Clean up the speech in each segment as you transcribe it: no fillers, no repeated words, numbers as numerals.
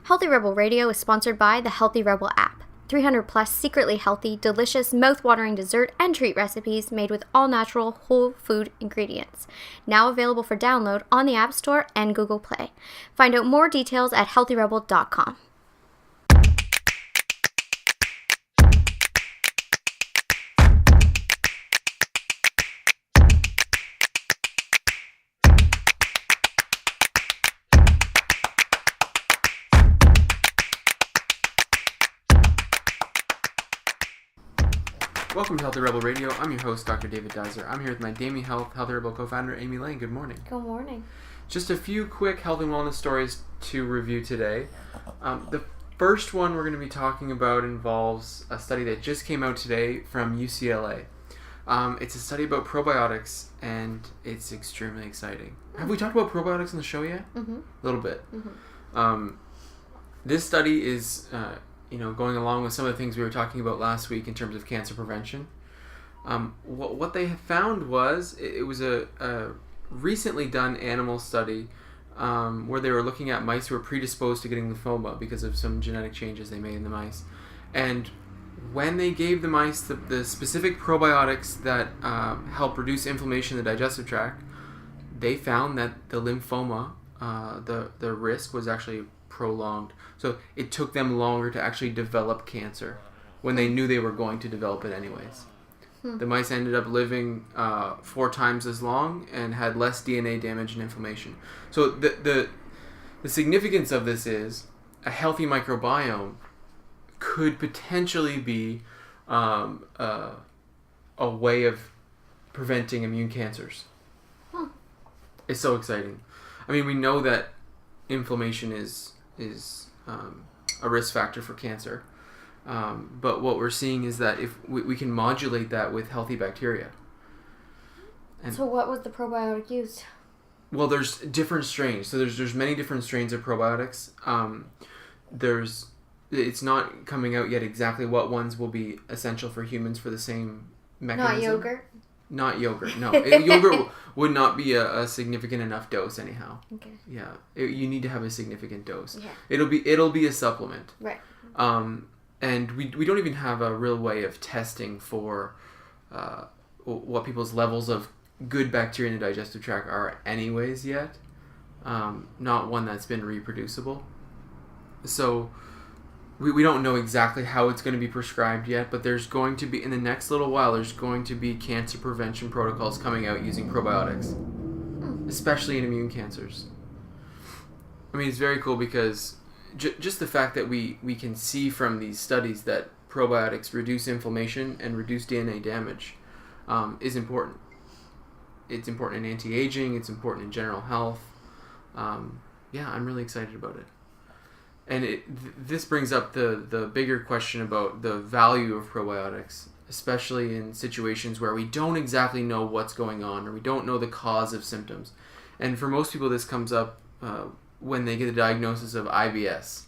Healthy Rebel Radio is sponsored by the Healthy Rebel app. 300 plus secretly healthy, delicious, mouth-watering dessert and treat recipes made with all-natural, whole food ingredients. Now available for download on the App Store and Google Play. Find out more details at healthyrebel.com. Welcome to Healthy Rebel Radio. I'm your host, Dr. David Dizer. I'm here with my Damie Health Healthy Rebel co-founder, Amy Lane. Good morning. Good morning. Just a few quick health and wellness stories to review today. The first one we're going to be talking about involves a study that just came out today from UCLA. It's a study about probiotics, and it's extremely exciting. Have we talked about probiotics on the show yet? Mm-hmm. A little bit. Mm-hmm. This study is... going along with some of the things we were talking about last week in terms of cancer prevention. What they found was, it was a recently done animal study where they were looking at mice who were predisposed to getting lymphoma because of some genetic changes they made in the mice. And when they gave the mice the specific probiotics that help reduce inflammation in the digestive tract, they found that the lymphoma, the risk was actually prolonged. So it took them longer to actually develop cancer when they knew they were going to develop it anyways. The mice ended up living 4 times as long and had less DNA damage and inflammation. So the significance of this is a healthy microbiome could potentially be a way of preventing immune cancers. It's so exciting. I mean, we know that inflammation is a risk factor for cancer. But what we're seeing is that if we can modulate that with healthy bacteria. And so what was the probiotic used? Well, there's different strains. So there's many different strains of probiotics. It's not coming out yet exactly what ones will be essential for humans for the same mechanism. Not yogurt? Not yogurt, no. Yogurt would not be a significant enough dose anyhow. Okay. Yeah, you need to have a significant dose. Yeah. It'll be a supplement. Right. And we don't even have a real way of testing for what people's levels of good bacteria in the digestive tract are anyways yet. Not one that's been reproducible. So we don't know exactly how it's going to be prescribed yet, but there's going to be, in the next little while, there's going to be cancer prevention protocols coming out using probiotics, especially in immune cancers. I mean, it's very cool because just the fact that we can see from these studies that probiotics reduce inflammation and reduce DNA damage is important. It's important in anti-aging, it's important in general health. I'm really excited about it. And this brings up the bigger question about the value of probiotics, especially in situations where we don't exactly know what's going on or we don't know the cause of symptoms. And for most people, this comes up when they get a diagnosis of IBS.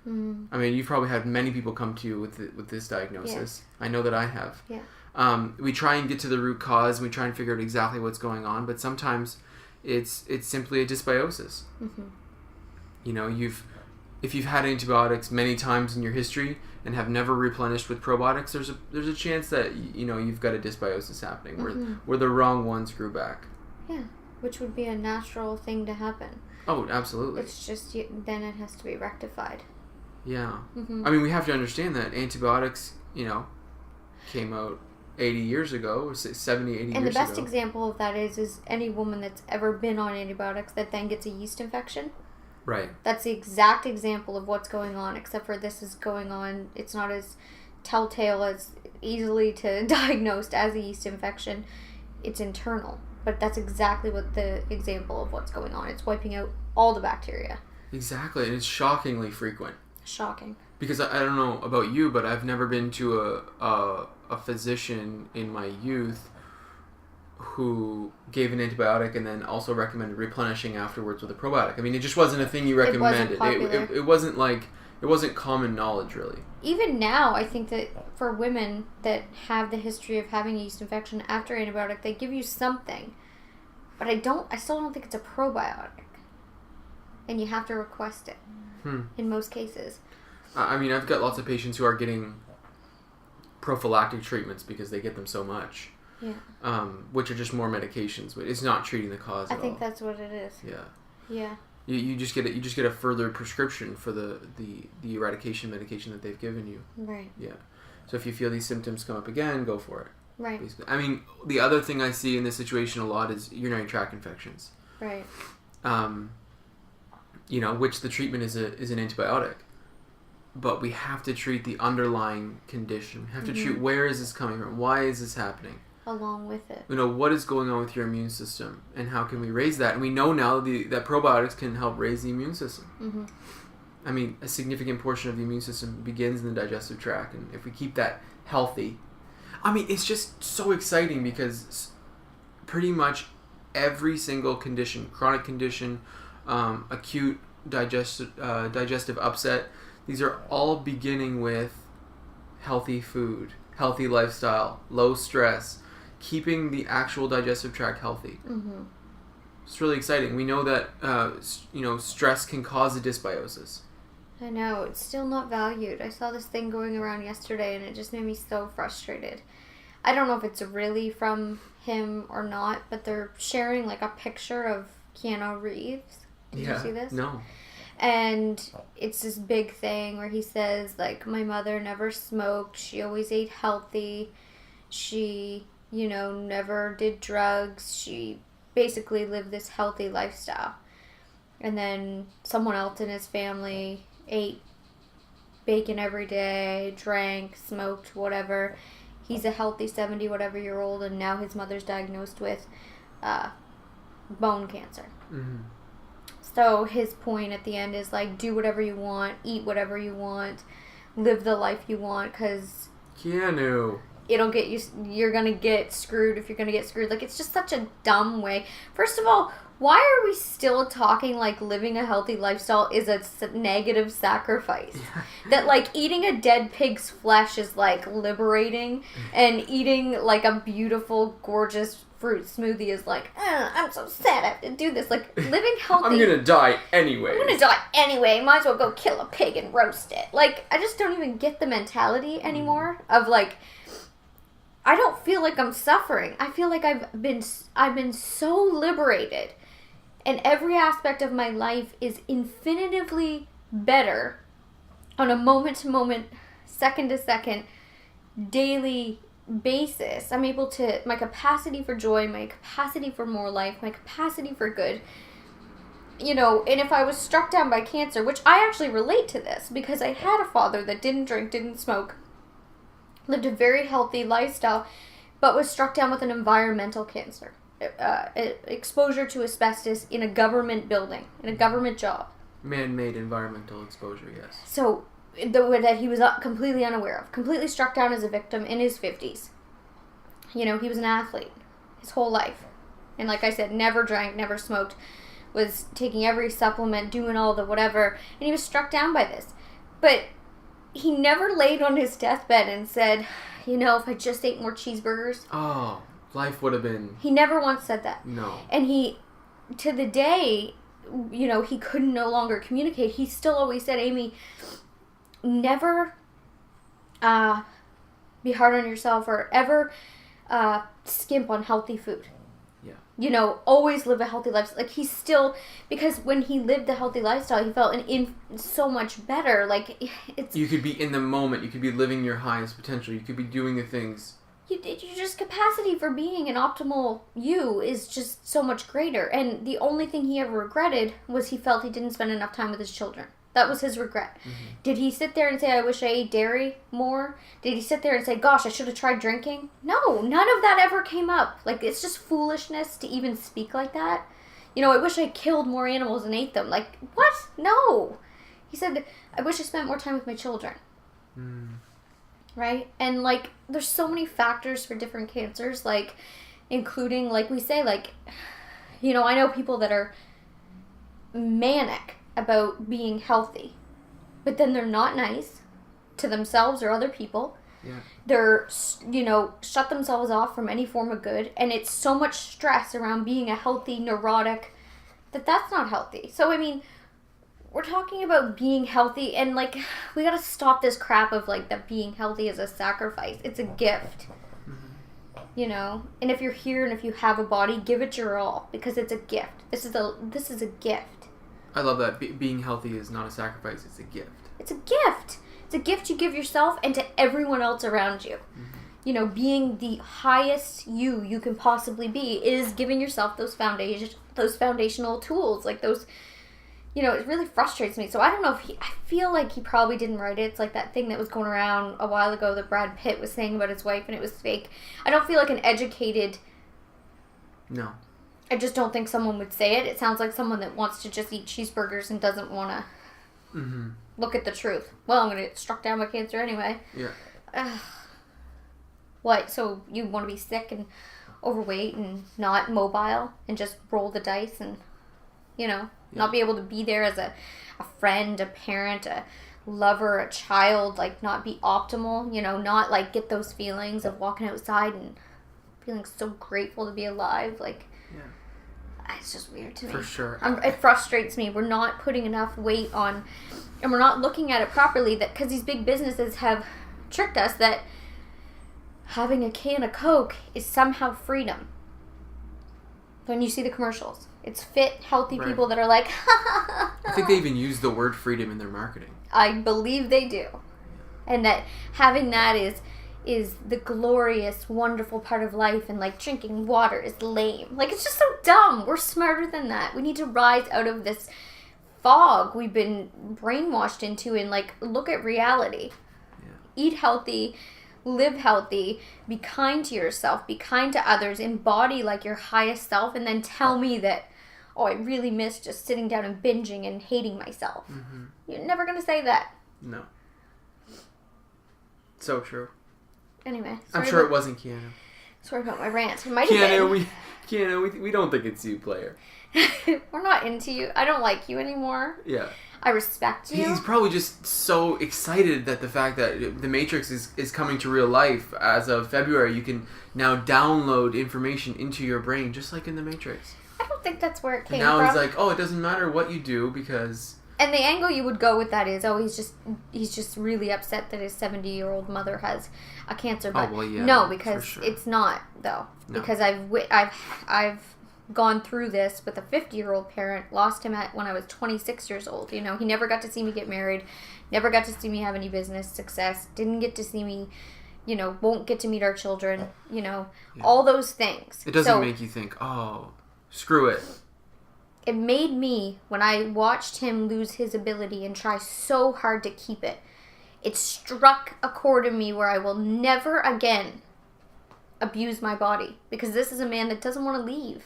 I mean, you've probably had many people come to you with this diagnosis. Yeah. I know that I have. Yeah. We try and get to the root cause, and we try and figure out exactly what's going on, but sometimes it's simply a dysbiosis. Mm-hmm. If you've had antibiotics many times in your history and have never replenished with probiotics, there's a chance that you've got a dysbiosis happening where the wrong ones grew back. Yeah, which would be a natural thing to happen. Oh, absolutely. It's just then it has to be rectified. Yeah. Mm-hmm. I mean, we have to understand that antibiotics, came out 80 years ago, or 70, 80 years ago. And the best example of that is any woman that's ever been on antibiotics that then gets a yeast infection. Right. That's the exact example of what's going on, except for this is going on. It's not as telltale, as easily to diagnosed as a yeast infection. It's internal. But that's exactly what the example of what's going on. It's wiping out all the bacteria. Exactly. And it's shockingly frequent. Shocking. Because I don't know about you, but I've never been to a physician in my youth who gave an antibiotic and then also recommended replenishing afterwards with a probiotic. I mean, it just wasn't a thing you recommended. It wasn't common knowledge, really. Even now, I think that for women that have the history of having a yeast infection after antibiotic, they give you something. But I still don't think it's a probiotic. and you have to request it in most cases. I mean, I've got lots of patients who are getting prophylactic treatments because they get them so much. Yeah. Which are just more medications, but it's not treating the cause. I think that's what it is. Yeah. Yeah. You just get a further prescription for the eradication medication that they've given you. Right. Yeah. So if you feel these symptoms come up again, go for it. Right. Basically. I mean, the other thing I see in this situation a lot is urinary tract infections. Right. Which the treatment is an antibiotic. But we have to treat the underlying condition. We have to treat where is this coming from? Why is this happening? Along with it. What is going on with your immune system? And how can we raise that? And we know now that probiotics can help raise the immune system. Mm-hmm. I mean, a significant portion of the immune system begins in the digestive tract. And if we keep that healthy... I mean, it's just so exciting because pretty much every single condition, chronic condition, acute digestive upset, these are all beginning with healthy food, healthy lifestyle, low stress, keeping the actual digestive tract healthy. Mm-hmm. It's really exciting. We know that stress can cause a dysbiosis. I know, it's still not valued. I saw this thing going around yesterday and it just made me so frustrated. I don't know if it's really from him or not, but they're sharing like a picture of Keanu Reeves. Did you see this? No. And it's this big thing where he says, like, my mother never smoked. She always ate healthy. She, never did drugs. She basically lived this healthy lifestyle. And then someone else in his family ate bacon every day, drank, smoked, whatever. He's a healthy 70-whatever-year-old, and now his mother's diagnosed with bone cancer. Mm-hmm. So his point at the end is, like, do whatever you want, eat whatever you want, live the life you want, because... Keanu. It'll get you... You're going to get screwed if you're going to get screwed. Like, it's just such a dumb way. First of all, why are we still talking like living a healthy lifestyle is a negative sacrifice? Yeah. That, like, eating a dead pig's flesh is, like, liberating, and eating, like, a beautiful, gorgeous fruit smoothie is like, I'm so sad I have to do this. Like, living healthy... I'm gonna die anyway. Might as well go kill a pig and roast it. Like, I just don't even get the mentality anymore of, like... I don't feel like I'm suffering. I feel like I've been so liberated. And every aspect of my life is infinitively better on a moment-to-moment, second-to-second, daily basis. I'm able to, my capacity for joy, my capacity for more life, my capacity for good, and if I was struck down by cancer, which I actually relate to this because I had a father that didn't drink, didn't smoke, lived a very healthy lifestyle, but was struck down with an environmental cancer. Exposure to asbestos in a government building, in a government job. Man-made environmental exposure, yes. So, that he was completely unaware of. Completely struck down as a victim in his 50s. He was an athlete his whole life. And like I said, never drank, never smoked, was taking every supplement, doing all the whatever, and he was struck down by this. But he never laid on his deathbed and said, if I just ate more cheeseburgers... Oh... Life would have been... He never once said that. No. And he, to the day, he couldn't no longer communicate. He still always said, Amy, never be hard on yourself or ever skimp on healthy food. Yeah. Always live a healthy life. Like, he's still... Because when he lived the healthy lifestyle, he felt so much better. Like, it's... You could be in the moment. You could be living your highest potential. You could be doing the things... Your just capacity for being an optimal you is just so much greater. And the only thing he ever regretted was he felt he didn't spend enough time with his children. That was his regret. Mm-hmm. Did he sit there and say, I wish I ate dairy more? Did he sit there and say, gosh, I should have tried drinking? No, none of that ever came up. Like, it's just foolishness to even speak like that. I wish I killed more animals and ate them. Like, what? No. He said, I wish I spent more time with my children. Mm. Right? And, like, there's so many factors for different cancers, like, including, like we say, like, I know people that are manic about being healthy, but then they're not nice to themselves or other people. Yeah. They're, shut themselves off from any form of good, and it's so much stress around being a healthy, neurotic, that's not healthy. So, I mean, we're talking about being healthy, and like we gotta stop this crap of like that being healthy is a sacrifice. It's a gift. You know, and if you're here and if you have a body, give it your all, because it's a gift. This is a gift. I love that. Being healthy is not a sacrifice, it's a gift. It's a gift. It's a gift you give yourself and to everyone else around you. You know, being the highest you can possibly be is giving yourself those foundational tools, like those. You know, it really frustrates me. So I don't know if I feel like he probably didn't write it. It's like that thing that was going around a while ago that Brad Pitt was saying about his wife, and it was fake. I don't feel like an educated... No. I just don't think someone would say it. It sounds like someone that wants to just eat cheeseburgers and doesn't want to look at the truth. Well, I'm going to get struck down by cancer anyway. Yeah. What? So you want to be sick and overweight and not mobile and just roll the dice and, you know... Yeah. Not be able to be there as a friend, a parent, a lover, a child, like not be optimal, you know, not like get those feelings of walking outside and feeling so grateful to be alive. Like, it's just weird to me. For sure. It frustrates me. We're not putting enough weight on, and we're not looking at it properly, that because these big businesses have tricked us that having a can of Coke is somehow freedom. When you see the commercials. It's fit, healthy people that are like, I think they even use the word freedom in their marketing. I believe they do. And that having that is the glorious, wonderful part of life, and like drinking water is lame. Like, it's just so dumb. We're smarter than that. We need to rise out of this fog we've been brainwashed into and like look at reality. Yeah. Eat healthy. Live healthy, be kind to yourself, be kind to others, embody like your highest self, and then tell me that, oh, I really miss just sitting down and binging and hating myself. You're never going to say that. No. So true. Anyway. I'm sure it wasn't Keanu. Sorry about my rant. It might have been. Keanu, we don't think it's you, player. We're not into you. I don't like you anymore. Yeah. I respect you. He's probably just so excited that the fact that The Matrix is coming to real life as of February. You can now download information into your brain, just like in The Matrix. I don't think that's where it came from. Now he's like, oh, it doesn't matter what you do because... And the angle you would go with that is, oh, he's just really upset that his 70-year-old mother has a cancer. But no, because it's not, though. No. Because I've gone through this with a 50-year-old parent, lost him when I was 26 years old. You know, he never got to see me get married, never got to see me have any business success, didn't get to see me, you know, won't get to meet our children, you know, all those things. It doesn't make you think, oh, screw it. It made me, when I watched him lose his ability and try so hard to keep it, it struck a chord in me where I will never again abuse my body, because this is a man that doesn't want to leave.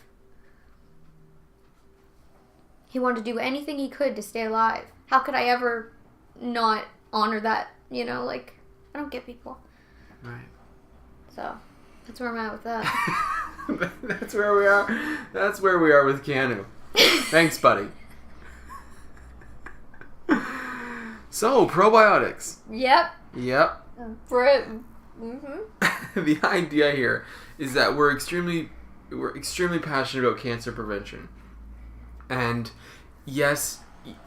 He wanted to do anything he could to stay alive. How could I ever not honor that? You know, like, I don't get people. Right. So, that's where I'm at with that. That's where we are. That's where we are with Keanu. Thanks, buddy. So, probiotics. Yep. The idea here is that we're extremely passionate about cancer prevention. And yes,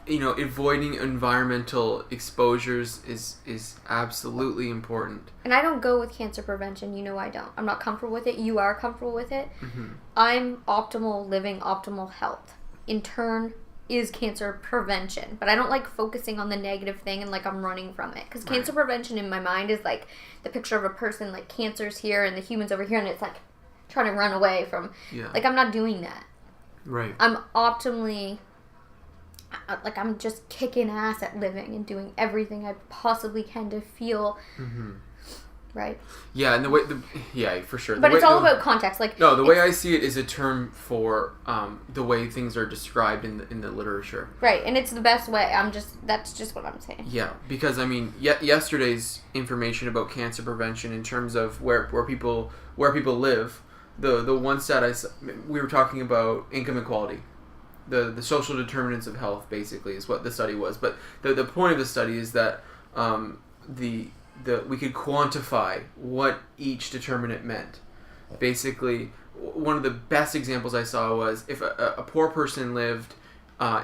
you know, avoiding environmental exposures is absolutely important. And I don't go with cancer prevention. You know I don't. I'm not comfortable with it. You are comfortable with it. I'm optimal living, optimal health. In turn, is cancer prevention. But I don't like focusing on the negative thing and like I'm running from it. Because cancer prevention in my mind is like the picture of a person like cancer's here and the human's over here and it's like trying to run away from... Yeah. Like, I'm not doing that. Right. I'm optimally... Like, I'm just kicking ass at living and doing everything I possibly can to feel... Right? Yeah, and for sure. But it's all about context. Like, no, the way I see it is a term for the way things are described in the literature. Right, and it's the best way. That's just what I'm saying. Yeah, because I mean, yesterday's information about cancer prevention in terms of where people live, the one stat we were talking about income inequality. The social determinants of health basically is what the study was. But the point of the study is that we could quantify what each determinant meant. Basically, one of the best examples I saw was if a poor person lived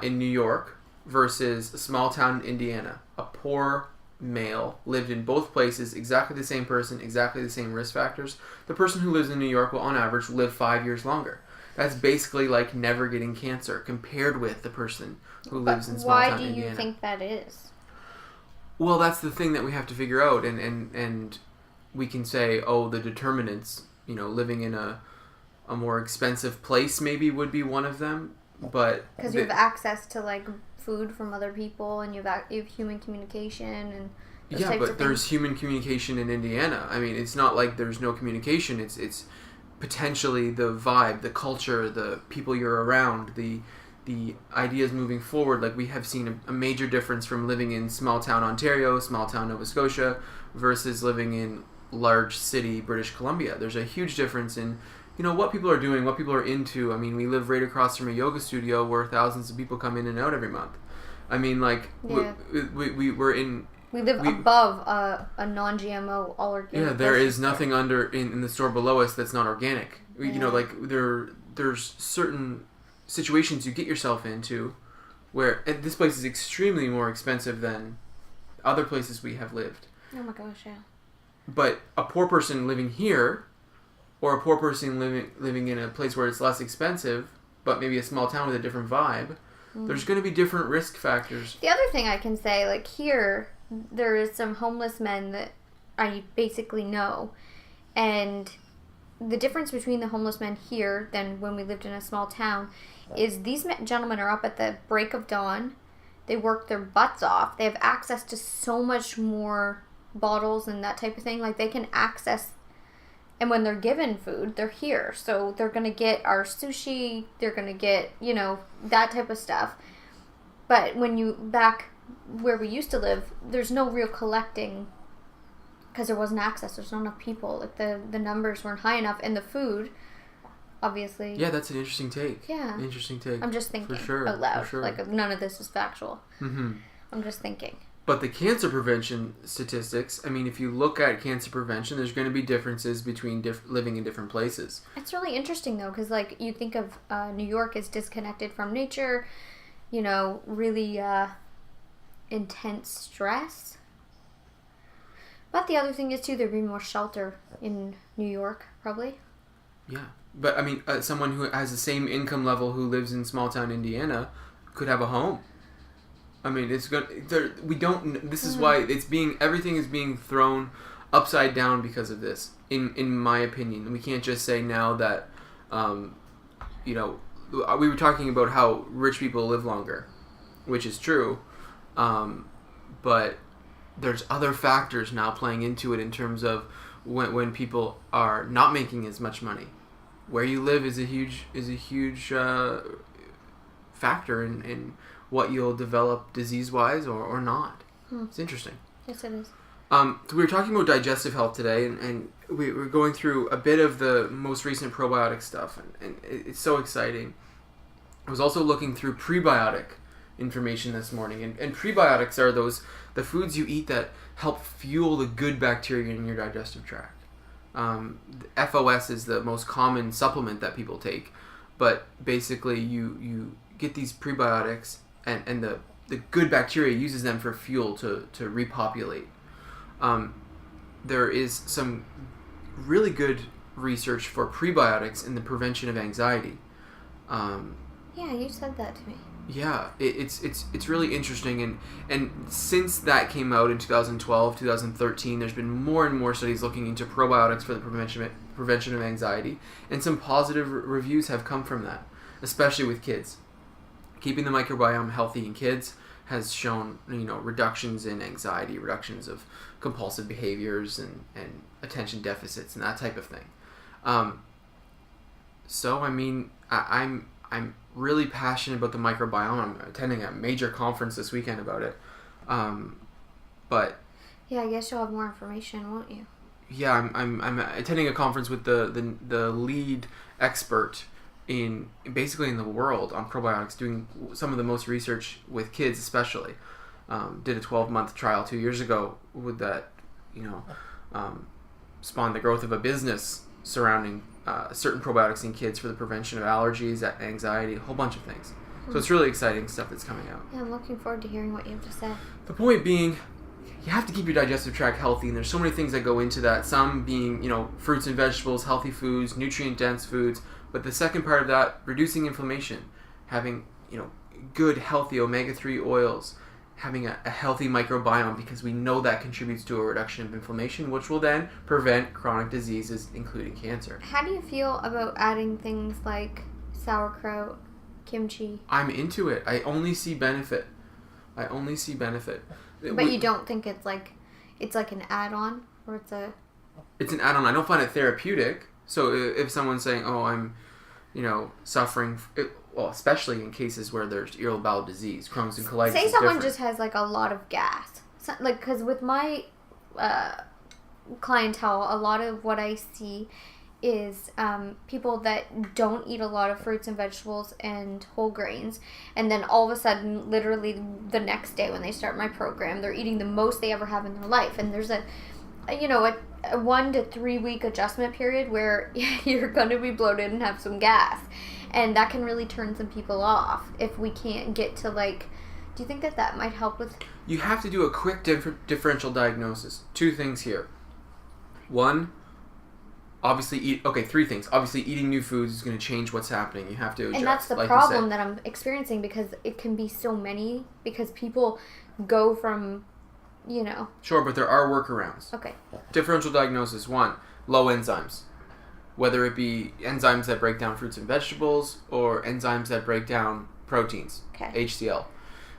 in New York, versus a small town in Indiana. A poor male lived in both places, exactly the same person, exactly the same risk factors. The person who lives in New York will, on average, live 5 years longer. That's basically like never getting cancer compared with the person who lives in small town Indiana. Why do you think that is? Well, that's the thing that we have to figure out, and we can say, oh, the determinants, living in a more expensive place maybe would be one of them, but... Because you have access to, like, food from other people, and you have human communication, and those types of there's human communication in Indiana. I mean, it's not like there's no communication. It's potentially the vibe, the culture, the people you're around, the ideas moving forward. Like, we have seen a major difference from living in small town Ontario, small town Nova Scotia, versus living in large city British Columbia. There's a huge difference in what people are doing, what people are into. I mean, we live right across from a yoga studio where thousands of people come in and out every month. I mean, like, we're in... We live above a non-GMO, all organic. Yeah, there is nothing in the store below us that's not organic. Like, there's certain situations you get yourself into where this place is extremely more expensive than other places we have lived. Oh my gosh, yeah. But a poor person living here, or a poor person living in a place where it's less expensive, but maybe a small town with a different vibe, there's going to be different risk factors. The other thing I can say, like, here, there is some homeless men that I basically know, and the difference between the homeless men here than when we lived in a small town is these gentlemen are up at the break of dawn. They work their butts off. They have access to so much more bottles and that type of thing. Like, they can access, and when they're given food, they're here. So they're going to get our sushi. They're going to get, that type of stuff. But when back where we used to live, there's no real collecting because there wasn't access. There's not enough people. Like, the numbers weren't high enough. And the food, obviously. Yeah, that's an interesting take. Yeah. Interesting take. I'm just thinking out loud. Like, none of this is factual. Mm-hmm. I'm just thinking. But the cancer prevention statistics, I mean, if you look at cancer prevention, there's going to be differences between living in different places. It's really interesting, though, because, like, you think of New York as disconnected from nature, really intense stress. But the other thing is, too, there'd be more shelter in New York, probably. Yeah. But, I mean, someone who has the same income level who lives in small town Indiana could have a home. I mean, it's going. We don't. This is why everything is being thrown upside down because of this. In my opinion, we can't just say now that, we were talking about how rich people live longer, which is true, but there's other factors now playing into it in terms of when people are not making as much money. Where you live is a huge factor in what you'll develop disease-wise or not. It's interesting. Yes, it is. So we were talking about digestive health today, and we were going through a bit of the most recent probiotic stuff, and it's so exciting. I was also looking through prebiotic information this morning, and prebiotics are the foods you eat that help fuel the good bacteria in your digestive tract. FOS is the most common supplement that people take, but basically you get these prebiotics, and the good bacteria uses them for fuel to repopulate. There is some really good research for prebiotics in the prevention of anxiety. Yeah, you said that to me. Yeah, it's really interesting, and since that came out in 2012, 2013, there's been more and more studies looking into probiotics for the prevention of anxiety, and some positive reviews have come from that, especially with kids. Keeping the microbiome healthy in kids has shown, reductions in anxiety, reductions of compulsive behaviors and attention deficits and that type of thing. So, I mean, I'm really passionate about the microbiome. I'm attending a major conference this weekend about it. But yeah, I guess you'll have more information, won't you? Yeah, I'm attending a conference with the lead expert in the world on probiotics, doing some of the most research with kids, especially. Did a 12-month trial 2 years ago with that, spawned the growth of a business surrounding certain probiotics in kids for the prevention of allergies, anxiety, a whole bunch of things. So it's really exciting stuff that's coming out. Yeah, I'm looking forward to hearing what you have to say. The point being, you have to keep your digestive tract healthy, and there's so many things that go into that. Some being, fruits and vegetables, healthy foods, nutrient-dense foods. But the second part of that, reducing inflammation, having, good, healthy omega-3 oils, having a healthy microbiome, because we know that contributes to a reduction of inflammation, which will then prevent chronic diseases, including cancer. How do you feel about adding things like sauerkraut, kimchi? I'm into it. I only see benefit. But you don't think it's like an add-on, or It's an add-on. I don't find it therapeutic. So if someone's saying, "Oh, I'm, suffering," well, especially in cases where there's irritable bowel disease, Crohn's and colitis. Say someone just has like a lot of gas, because with my clientele, a lot of what I see is people that don't eat a lot of fruits and vegetables and whole grains, and then all of a sudden, literally the next day when they start my program, they're eating the most they ever have in their life, and there's a 1 to 3 week adjustment period where you're going to be bloated and have some gas, and that can really turn some people off if we can't get to do you think that might help with? You have to do a quick differential diagnosis. 2 things here. 1, obviously three things. Obviously, eating new foods is going to change what's happening. You have to adjust. And that's the problem that I'm experiencing, because it can be so many, because people go from, Sure, but there are workarounds. Okay. Differential diagnosis. 1, low enzymes. Whether it be enzymes that break down fruits and vegetables or enzymes that break down proteins, okay. HCl.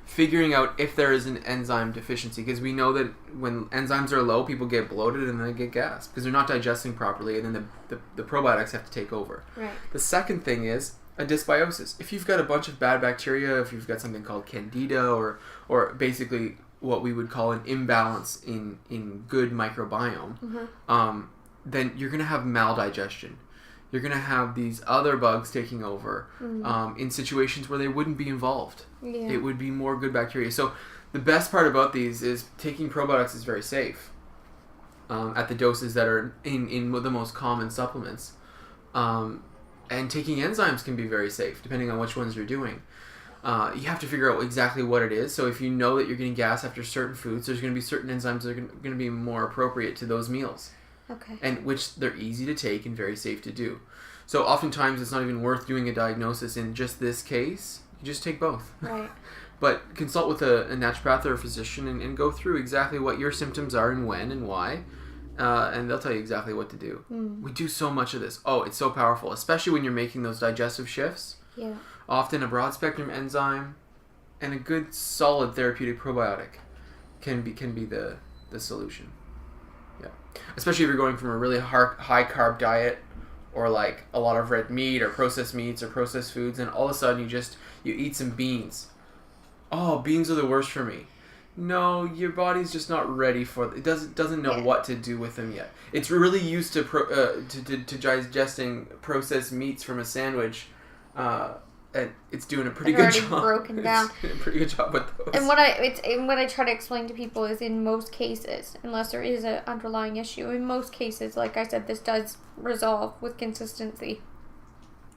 Figuring out if there is an enzyme deficiency, because we know that when enzymes are low, people get bloated and then they get gas because they're not digesting properly, and then the probiotics have to take over. Right. The second thing is a dysbiosis. If you've got a bunch of bad bacteria, if you've got something called candida or basically what we would call an imbalance in good microbiome, mm-hmm. Then you're going to have maldigestion. You're going to have these other bugs taking over in situations where they wouldn't be involved. Yeah. It would be more good bacteria. So the best part about these is taking probiotics is very safe at the doses that are in the most common supplements. And taking enzymes can be very safe depending on which ones you're doing. You have to figure out exactly what it is. So if you know that you're getting gas after certain foods, there's going to be certain enzymes that are going to be more appropriate to those meals. Okay. And which they're easy to take and very safe to do. So oftentimes it's not even worth doing a diagnosis in just this case. You just take both. Right. But consult with a naturopath or a physician and go through exactly what your symptoms are and when and why. And they'll tell you exactly what to do. We do so much of this. Oh, it's so powerful, especially when you're making those digestive shifts. Yeah. Often a broad spectrum enzyme and a good solid therapeutic probiotic can be the solution. Yeah. Especially if you're going from a really high carb diet or like a lot of red meat or processed meats or processed foods, and all of a sudden you eat some beans. Oh, beans are the worst for me. No, your body's just not ready for it. It doesn't know what to do with them yet. It's really used to digesting processed meats from a sandwich, and it's doing a pretty good job. Broken down. It's doing a pretty good job with those. And what I try to explain to people is, in most cases, unless there is an underlying issue, in most cases, like I said, this does resolve with consistency.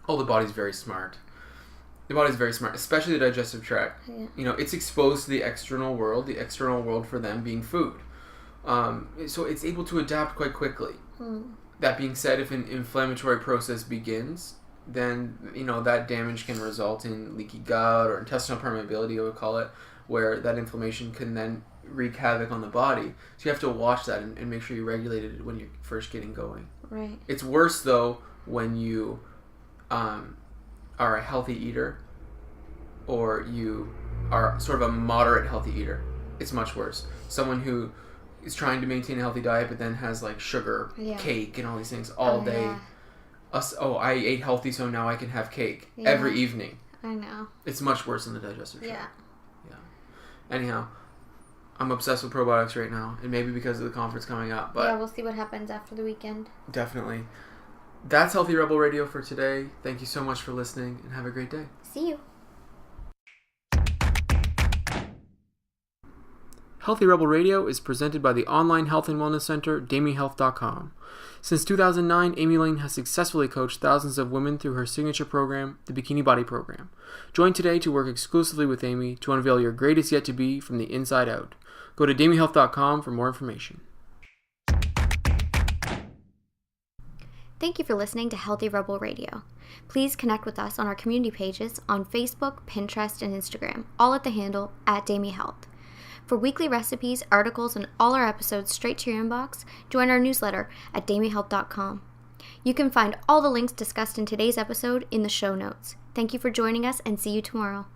Oh, the body's very smart. The body's very smart, especially the digestive tract. Yeah. It's exposed to the external world for them being food. So it's able to adapt quite quickly. That being said, if an inflammatory process begins, then that damage can result in leaky gut or intestinal permeability, I would call it, where that inflammation can then wreak havoc on the body. So you have to watch that and make sure you regulate it when you're first getting going. Right. It's worse though when you are a healthy eater, or you are sort of a moderate healthy eater. It's much worse. Someone who is trying to maintain a healthy diet but then has like sugar, cake, and all these things all day. Yeah. I ate healthy, so now I can have cake every evening. I know. It's much worse than the digestive tract. Yeah. Anyhow, I'm obsessed with probiotics right now, and maybe because of the conference coming up. But we'll see what happens after the weekend. Definitely. That's Healthy Rebel Radio for today. Thank you so much for listening, and have a great day. See you. Healthy Rebel Radio is presented by the online health and wellness center, DamiHealth.com. Since 2009, Amy Lane has successfully coached thousands of women through her signature program, the Bikini Body Program. Join today to work exclusively with Amy to unveil your greatest yet to be from the inside out. Go to DamiHealth.com for more information. Thank you for listening to Healthy Rebel Radio. Please connect with us on our community pages on Facebook, Pinterest, and Instagram, all at the handle @DamiHealth. For weekly recipes, articles, and all our episodes straight to your inbox, join our newsletter at DamiHealth.com. You can find all the links discussed in today's episode in the show notes. Thank you for joining us, and see you tomorrow.